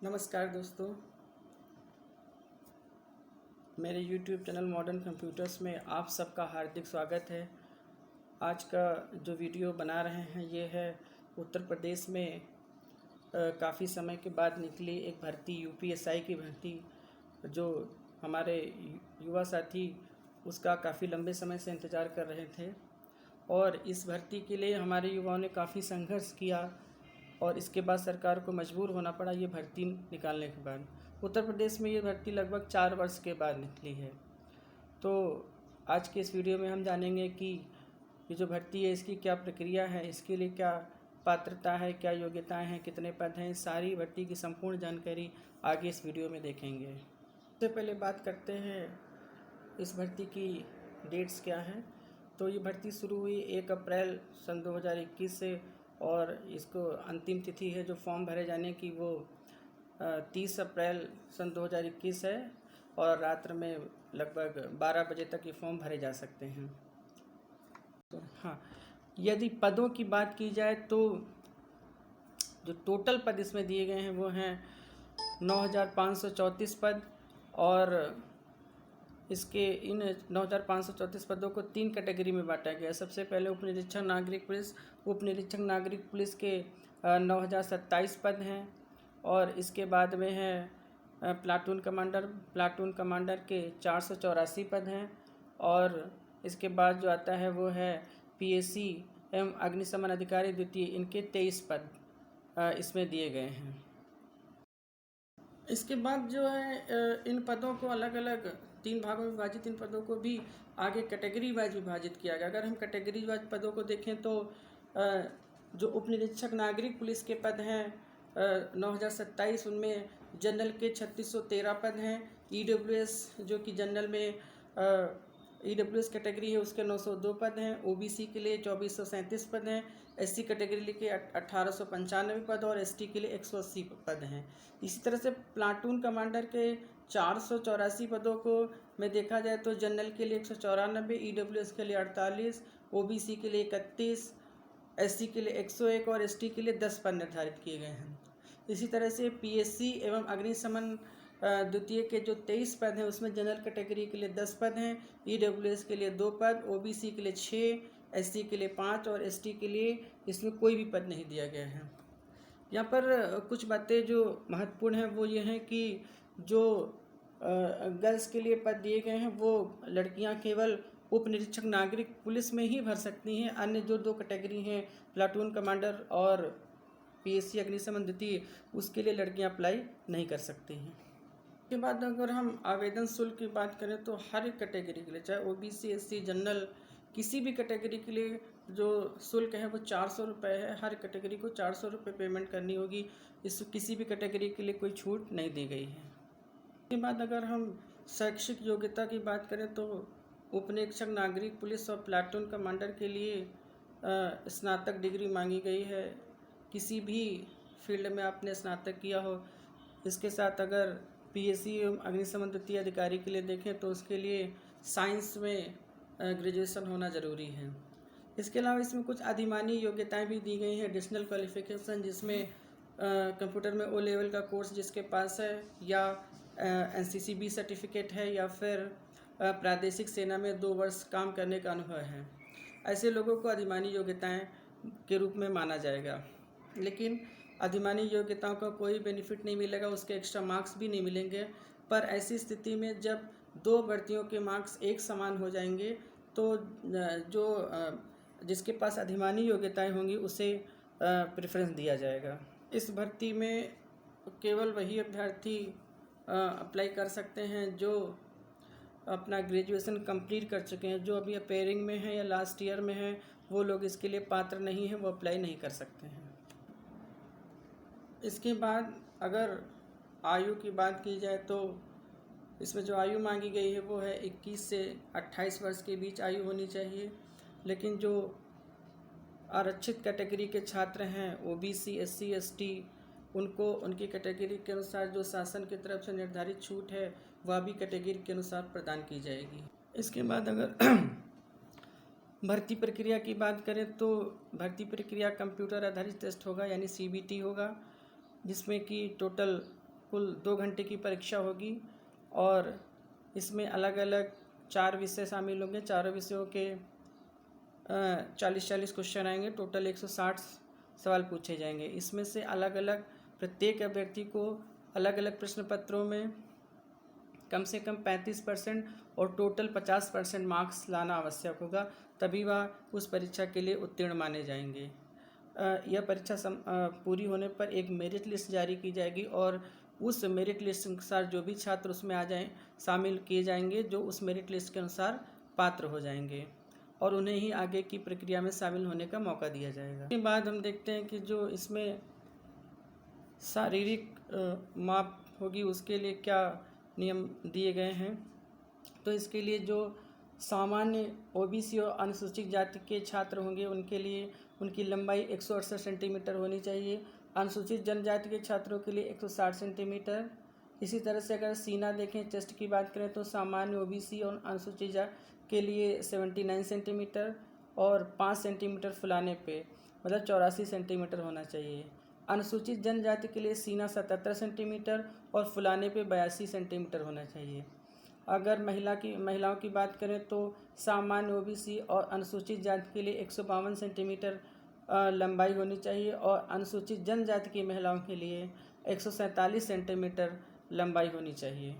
नमस्कार दोस्तों, मेरे YouTube चैनल मॉडर्न कंप्यूटर्स में आप सबका हार्दिक स्वागत है। आज का जो वीडियो बना रहे हैं ये है उत्तर प्रदेश में काफ़ी समय के बाद निकली एक भर्ती यूपीएसआई की भर्ती, जो हमारे युवा साथी उसका काफ़ी लंबे समय से इंतज़ार कर रहे थे और इस भर्ती के लिए हमारे युवाओं ने काफ़ी संघर्ष किया और इसके बाद सरकार को मजबूर होना पड़ा ये भर्ती निकालने के बाद। उत्तर प्रदेश में ये भर्ती लगभग 4 वर्ष के बाद निकली है। तो आज के इस वीडियो में हम जानेंगे कि ये जो भर्ती है इसकी क्या प्रक्रिया है, इसके लिए क्या पात्रता है, क्या योग्यताएं हैं, कितने पद हैं, सारी भर्ती की संपूर्ण जानकारी आगे इस वीडियो में देखेंगे। सबसे पहले बात करते हैं इस भर्ती की डेट्स क्या हैं। तो ये भर्ती शुरू हुई 1 अप्रैल सन 2021 से और इसको अंतिम तिथि है जो फॉर्म भरे जाने की वो 30 अप्रैल सन 2021 है और रात्र में लगभग 12 बजे तक ये फॉर्म भरे जा सकते हैं। तो हाँ, यदि पदों की बात की जाए तो जो टोटल पद इसमें दिए गए हैं वो हैं 9,534 पद और इसके इन 9,534 पदों को 3 कैटेगरी में बांटा गया है। सबसे पहले उप निरीक्षक नागरिक पुलिस, उप निरीक्षक नागरिक पुलिस के 9,027 पद हैं और इसके बाद में है प्लाटून कमांडर के 484 पद हैं और इसके बाद जो आता है वो है पीएसी एवं अग्निशमन अधिकारी द्वितीय, इनके 23 पद इसमें दिए गए हैं। इसके बाद जो है इन पदों को अलग अलग 3 भागों में विभाजित इन पदों को भी आगे कैटेगरी वाइज विभाजित किया गया। अगर हम कैटेगरी वाइज पदों को देखें तो जो उप निरीक्षक नागरिक पुलिस के पद हैं 9,027, उनमें जनरल के 3,613 पद हैं। ईडब्ल्यूएस जो कि जनरल में ईडब्ल्यूएस कैटेगरी है उसके 902 पद हैं। ओबीसी के लिए 2,437 पद हैं। एससी कैटेगरी के 1,895 पद और एसटी के लिए 180 पद हैं। इसी तरह से प्लाटून कमांडर के 484 पदों को में देखा जाए तो जनरल के लिए 194, ईडब्ल्यूएस के लिए 48, ओबीसी के लिए 31, एससी के लिए 101 और एसटी के लिए 10 पद निर्धारित किए गए हैं। इसी तरह से पीएससी एवं अग्निशमन द्वितीय के जो 23 पद हैं उसमें जनरल कैटेगरी के लिए 10 पद हैं, ईडब्ल्यूएस के लिए 2 पद, ओबीसी के लिए 6, एससी के लिए 5 और एसटी के लिए इसमें कोई भी पद नहीं दिया गया है। यहाँ पर कुछ बातें जो महत्वपूर्ण हैं वो ये हैं कि जो गर्ल्स के लिए पद दिए गए हैं वो लड़कियाँ केवल उप निरीक्षक नागरिक पुलिस में ही भर सकती हैं। अन्य जो 2 कैटेगरी हैं प्लाटून कमांडर और पीएससी अग्निशमन द्वितीय, उसके लिए लड़कियां अप्लाई नहीं कर सकती हैं। उसके बाद अगर हम आवेदन शुल्क की बात करें तो हर एक कैटेगरी के लिए, चाहे ओबीसी, एससी, जनरल, किसी भी कैटेगरी के लिए जो शुल्क है वो 400 रुपये है। हर कैटेगरी को 400 रुपये पेमेंट करनी होगी। इस किसी भी कैटेगरी के लिए कोई छूट नहीं दी गई है। उसके बाद अगर हम शैक्षिक योग्यता की बात करें तो उप निरीक्षक नागरिक पुलिस और प्लाटून कमांडर के लिए स्नातक डिग्री मांगी गई है। किसी भी फील्ड में आपने स्नातक किया हो। इसके साथ अगर पीएससी एवं अग्निशमन द्वितीय अधिकारी के लिए देखें तो उसके लिए साइंस में ग्रेजुएशन होना ज़रूरी है। इसके अलावा इसमें कुछ अधिमानी योग्यताएं भी दी गई हैं, एडिशनल क्वालिफिकेशन, जिसमें कंप्यूटर में ओ लेवल का कोर्स जिसके पास है या एनसीसी बी सर्टिफिकेट है या फिर प्रादेशिक सेना में 2 वर्ष काम करने का अनुभव है। ऐसे लोगों को अधिमानी योग्यताएं के रूप में माना जाएगा। लेकिन अधिमानी योग्यताओं का कोई बेनिफिट नहीं मिलेगा, उसके एक्स्ट्रा मार्क्स भी नहीं मिलेंगे। पर ऐसी स्थिति में जब 2 भर्तियों के मार्क्स एक समान हो जाएंगे तो जो जिसके पास अधिमानी योग्यताएं होंगी उसे प्रेफरेंस दिया जाएगा। इस भर्ती में केवल वही अभ्यर्थी अप्लाई कर सकते हैं जो अपना ग्रेजुएशन कंप्लीट कर चुके हैं। जो अभी अपेयरिंग में है या लास्ट ईयर में है वो लोग इसके लिए पात्र नहीं हैं, वो अप्लाई नहीं कर सकते हैं। इसके बाद अगर आयु की बात की जाए तो इसमें जो आयु मांगी गई है वो है 21 से 28 वर्ष के बीच आयु होनी चाहिए। लेकिन जो आरक्षित कैटेगरी के छात्र हैं ओबीसी, एससी, एसटी, उनको उनकी कैटेगरी के अनुसार जो शासन की तरफ से निर्धारित छूट है वह भी कैटेगरी के अनुसार प्रदान की जाएगी। इसके बाद अगर भर्ती प्रक्रिया की बात करें तो भर्ती प्रक्रिया कंप्यूटर आधारित टेस्ट होगा यानी सीबीटी होगा, जिसमें कि टोटल कुल 2 घंटे की परीक्षा होगी और इसमें अलग अलग 4 विषय शामिल होंगे। चारों विषयों के 40-40 क्वेश्चन आएंगे। टोटल 160 सवाल पूछे जाएंगे। इसमें से अलग अलग प्रत्येक अभ्यर्थी को अलग अलग प्रश्न पत्रों में कम से कम 35% और टोटल 50% मार्क्स लाना आवश्यक होगा, तभी वह उस परीक्षा के लिए उत्तीर्ण माने जाएंगे। यह परीक्षा पूरी होने पर एक मेरिट लिस्ट जारी की जाएगी और उस मेरिट लिस्ट के अनुसार जो भी छात्र उसमें आ जाएं शामिल किए जाएंगे, जो उस मेरिट लिस्ट के अनुसार पात्र हो जाएंगे और उन्हें ही आगे की प्रक्रिया में शामिल होने का मौका दिया जाएगा। इसके बाद हम देखते हैं कि जो इसमें शारीरिक माप होगी उसके लिए क्या नियम दिए गए हैं। तो इसके लिए जो सामान्य ओबीसी और अनुसूचित जाति के छात्र होंगे उनके लिए उनकी लंबाई 168 सेंटीमीटर होनी चाहिए। अनुसूचित जनजाति के छात्रों के लिए 160 सेंटीमीटर। इसी तरह से अगर सीना देखें, चेस्ट की बात करें तो सामान्य ओबीसी और अनुसूचित जाति के लिए 79 सेंटीमीटर और 5 सेंटीमीटर फुलाने पे मतलब 84 सेंटीमीटर होना चाहिए। अनुसूचित जनजाति के लिए सीना 77 सेंटीमीटर और फुलाने पे 82 सेंटीमीटर होना चाहिए। अगर महिलाओं की बात करें तो सामान्य ओबीसी और अनुसूचित जाति के लिए 152 सेंटीमीटर लंबाई होनी चाहिए और अनुसूचित जनजाति की महिलाओं के लिए 147 सेंटीमीटर लंबाई होनी चाहिए।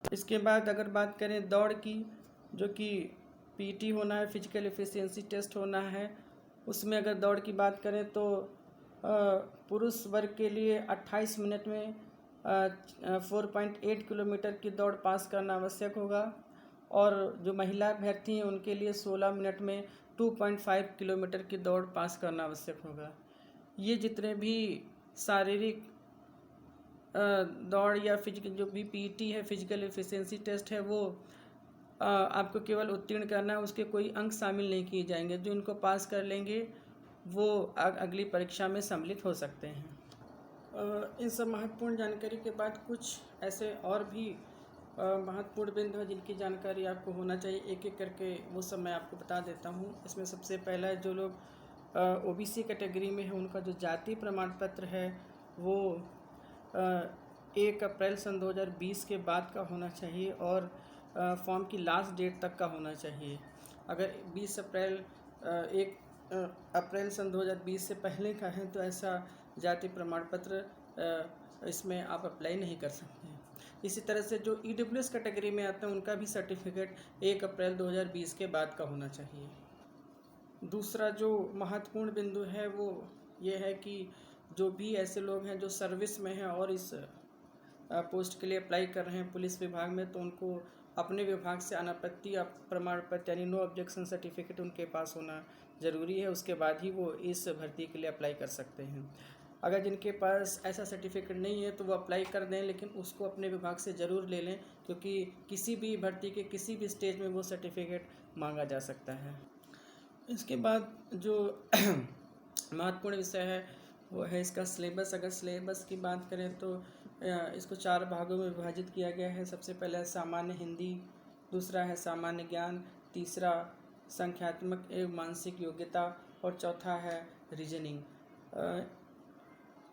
इसके बाद अगर बात करें दौड़ की, जो कि पीटी होना है, फिजिकल एफिशिएंसी टेस्ट होना है, उसमें अगर दौड़ की बात करें तो पुरुष वर्ग के लिए 28 मिनट में 4.8 किलोमीटर की दौड़ पास करना आवश्यक होगा और जो महिला अभ्यर्थी हैं उनके लिए 16 मिनट में 2.5 किलोमीटर की दौड़ पास करना आवश्यक होगा। ये जितने भी शारीरिक दौड़ या फिजिकल जो भी पीटी है, फिजिकल एफिशिएंसी टेस्ट है, वो आपको केवल उत्तीर्ण करना है, उसके कोई अंक शामिल नहीं किए जाएंगे। जो इनको पास कर लेंगे वो अगली परीक्षा में सम्मिलित हो सकते हैं। इन सब महत्वपूर्ण जानकारी के बाद कुछ ऐसे और भी महत्वपूर्ण बिंदु हैं जिनकी जानकारी आपको होना चाहिए। एक एक करके वो सब मैं आपको बता देता हूँ। इसमें सबसे पहला जो लोग ओबीसी कैटेगरी में है उनका जो जाति प्रमाण पत्र है वो 1 अप्रैल सन 2020 के बाद का होना चाहिए और फॉर्म की लास्ट डेट तक का होना चाहिए। अगर 1 अप्रैल सन 2020 से पहले का है तो ऐसा जाति प्रमाण पत्र इसमें आप अप्लाई नहीं कर सकते हैं। इसी तरह से जो ईडब्ल्यूएस कैटेगरी में आते हैं उनका भी सर्टिफिकेट 1 अप्रैल 2020 के बाद का होना चाहिए। दूसरा जो महत्वपूर्ण बिंदु है वो ये है कि जो भी ऐसे लोग हैं जो सर्विस में हैं और इस पोस्ट के लिए अप्लाई कर रहे हैं पुलिस विभाग में, तो उनको अपने विभाग से अनापत्ति प्रमाण पत्र यानी नो ऑब्जेक्शन सर्टिफिकेट उनके पास होना ज़रूरी है। उसके बाद ही वो इस भर्ती के लिए अप्लाई कर सकते हैं। अगर जिनके पास ऐसा सर्टिफिकेट नहीं है तो वो अप्लाई कर दें, लेकिन उसको अपने विभाग से ज़रूर ले लें क्योंकि किसी भी भर्ती के किसी भी स्टेज में वो सर्टिफिकेट मांगा जा सकता है। इसके बाद जो महत्वपूर्ण विषय है वो है इसका सिलेबस। अगर सिलेबस की बात करें तो इसको 4 भागों में विभाजित किया गया है। सबसे पहला सामान्य हिंदी, दूसरा है सामान्य ज्ञान, तीसरा संख्यात्मक एवं मानसिक योग्यता और चौथा है रीजनिंग।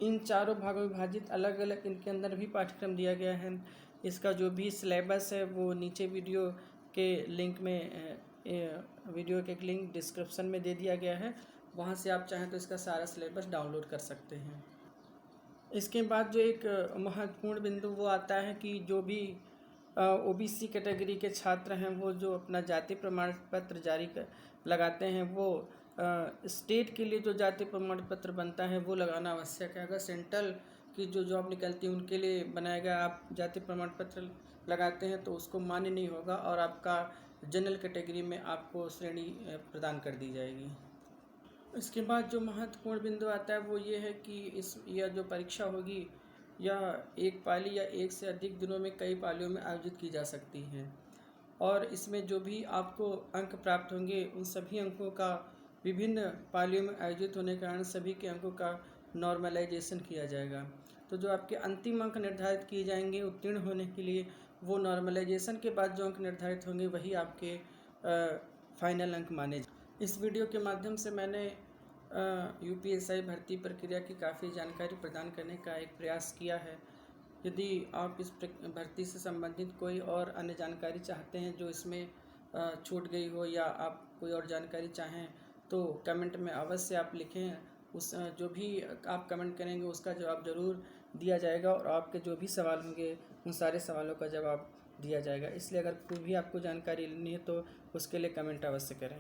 इन चारों भागों में विभाजित अलग अलग इनके अंदर भी पाठ्यक्रम दिया गया है। इसका जो भी सिलेबस है वो नीचे वीडियो के लिंक डिस्क्रिप्शन में दे दिया गया है, वहाँ से आप चाहें तो इसका सारा सिलेबस डाउनलोड कर सकते हैं। इसके बाद जो एक महत्वपूर्ण बिंदु वो आता है कि जो भी ओबीसी कैटेगरी के छात्र हैं वो जो अपना जाति प्रमाण पत्र लगाते हैं वो स्टेट के लिए जो जाति प्रमाण पत्र बनता है वो लगाना आवश्यक है। अगर सेंट्रल की जो जॉब निकलती है उनके लिए बनाया गया आप जाति प्रमाण पत्र लगाते हैं तो उसको मान्य नहीं होगा और आपका जनरल कैटेगरी में आपको श्रेणी प्रदान कर दी जाएगी। इसके बाद जो महत्वपूर्ण बिंदु आता है वो ये है कि यह जो परीक्षा होगी यह एक पाली या एक से अधिक दिनों में कई पालियों में आयोजित की जा सकती है और इसमें जो भी आपको अंक प्राप्त होंगे उन सभी अंकों का विभिन्न पालियों में आयोजित होने के कारण सभी के अंकों का नॉर्मलाइजेशन किया जाएगा। तो जो आपके अंतिम अंक निर्धारित किए जाएंगे उत्तीर्ण होने के लिए, वो नॉर्मलाइजेशन के बाद जो अंक निर्धारित होंगे वही आपके फाइनल अंक माने जाएंगे। इस वीडियो के माध्यम से मैंने यूपीएससी भर्ती प्रक्रिया की काफ़ी जानकारी प्रदान करने का एक प्रयास किया है यदि आप इस भर्ती से संबंधित कोई और अन्य जानकारी चाहते हैं जो इसमें छूट गई हो, या आप कोई और जानकारी चाहें, तो कमेंट में अवश्य आप लिखें। उस जो भी आप कमेंट करेंगे उसका जवाब ज़रूर दिया जाएगा, और आपके जो भी सवाल होंगे उन सारे सवालों का जवाब दिया जाएगा। इसलिए अगर कोई भी आपको जानकारी लेनी है तो उसके लिए कमेंट अवश्य करें।